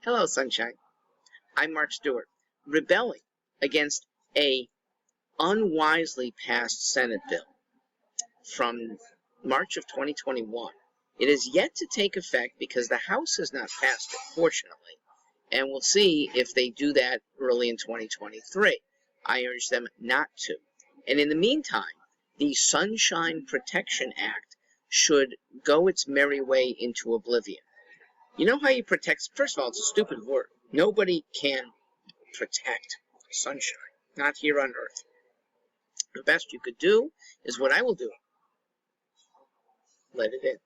Hello, sunshine. I'm Mark Stewart, rebelling against a unwisely passed Senate bill from March of 2021. It is yet to take effect because the House has not passed it, fortunately, and we'll see if they do that early in 2023. I urge them not to. And in the meantime, the Sunshine Protection Act should go its merry way into oblivion. You know how you protect? First of all, it's a stupid word. Nobody can protect sunshine, not here on Earth. The best you could do is what I will do. Let it in.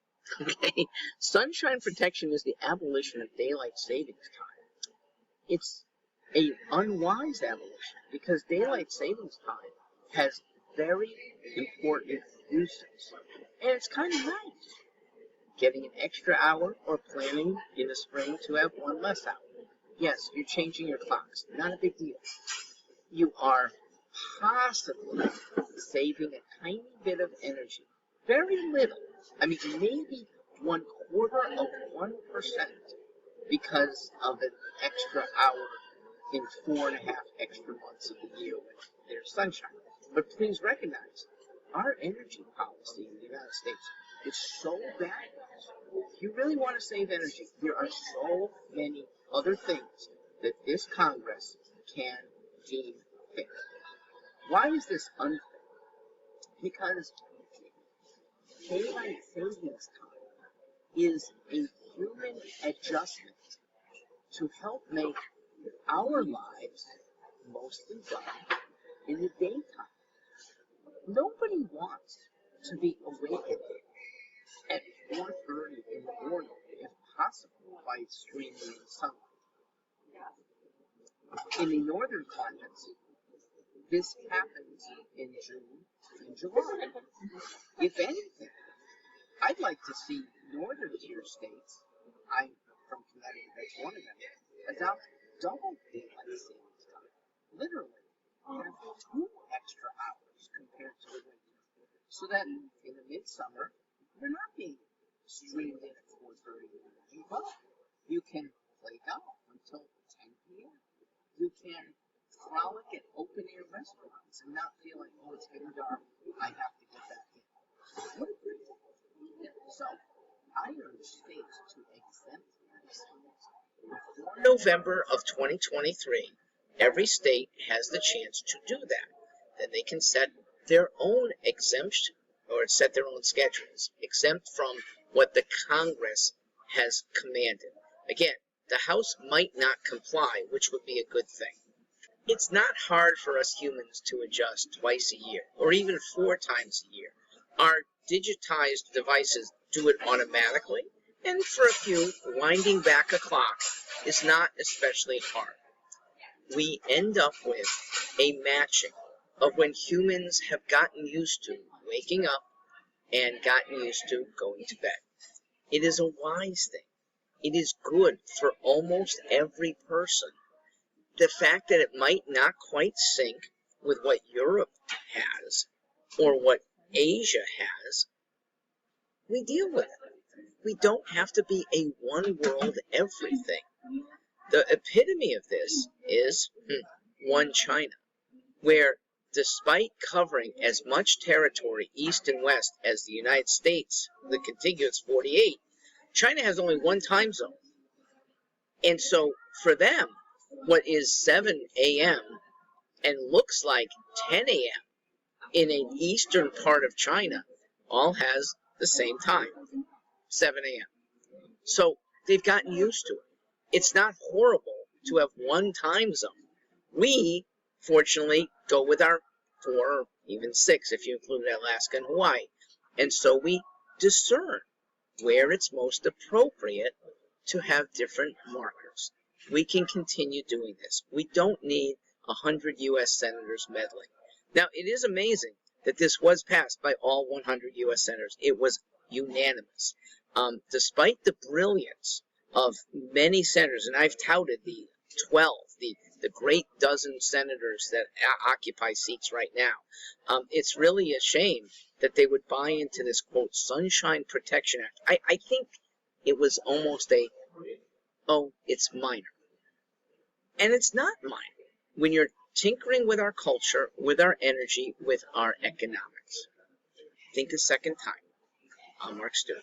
Okay? Sunshine protection is the abolition of daylight savings time. It's an unwise abolition because daylight savings time has very important uses. And it's kind of nice. Getting an extra hour or planning in the spring to have one less hour. Yes, you're changing your clocks. Not a big deal. You are possibly saving a tiny bit of energy. Very little. I mean, maybe 1/4% because of an extra hour in 4.5 extra months of the year when there's sunshine. But please recognize, our energy policy in the United States is so bad. If you really want to save energy, there are so many other things that this Congress can deem fit. Why is this unfair? Because daylight savings time is a human adjustment to help make our lives mostly done in the daytime. Nobody wants to be awakened at 4:30 in the morning, if possible, by streaming sunlight. In the northern climates, this happens in June and July. If anything, I'd like to see northern tier states, I'm from Connecticut, that's one of them, adopt double daylight savings time. Literally, have 2 extra hours compared to the winter. So that in the midsummer, you're not being streamed in at 4:30 in the morning, but you can play golf until 10 p.m. You can frolic at open-air restaurants and not feel like, oh, it's getting dark, I have to get back in. What a great thing. So, I urge states to exempt themselves. Before November of 2023, every state has the chance to do that. Then they can set their own exemption or set their own schedules, exempt from what the Congress has commanded. Again, the House might not comply, which would be a good thing. It's not hard for us humans to adjust twice a year, or even 4 times a year. Our digitized devices do it automatically, and for a few, winding back a clock is not especially hard. We end up with a matching of when humans have gotten used to waking up and gotten used to going to bed. It is a wise thing. It is good for almost every person. The fact that it might not quite sync with what Europe has or what Asia has, we deal with it. We don't have to be a one world everything. The epitome of this is one China, where despite covering as much territory east and west as the United States, the contiguous 48, China has only one time zone. And so for them, what is 7 a.m. and looks like 10 a.m. in an eastern part of China all has the same time, 7 a.m. So they've gotten used to it. It's not horrible to have one time zone. We, fortunately, go with our 4 or even 6 if you include Alaska and Hawaii. And so we discern where it's most appropriate to have different markers. We can continue doing this. We don't need 100 U.S. senators meddling. Now, it is amazing that this was passed by all 100 U.S. senators. It was unanimous. Despite the brilliance of many senators, and I've touted the 12, the great dozen senators that occupy seats right now, it's really a shame that they would buy into this, quote, Sunshine Protection Act. I think it was almost a Oh, it's minor. And it's not minor when you're tinkering with our culture, with our energy, with our economics. Think a second time. I'm Mark Stewart.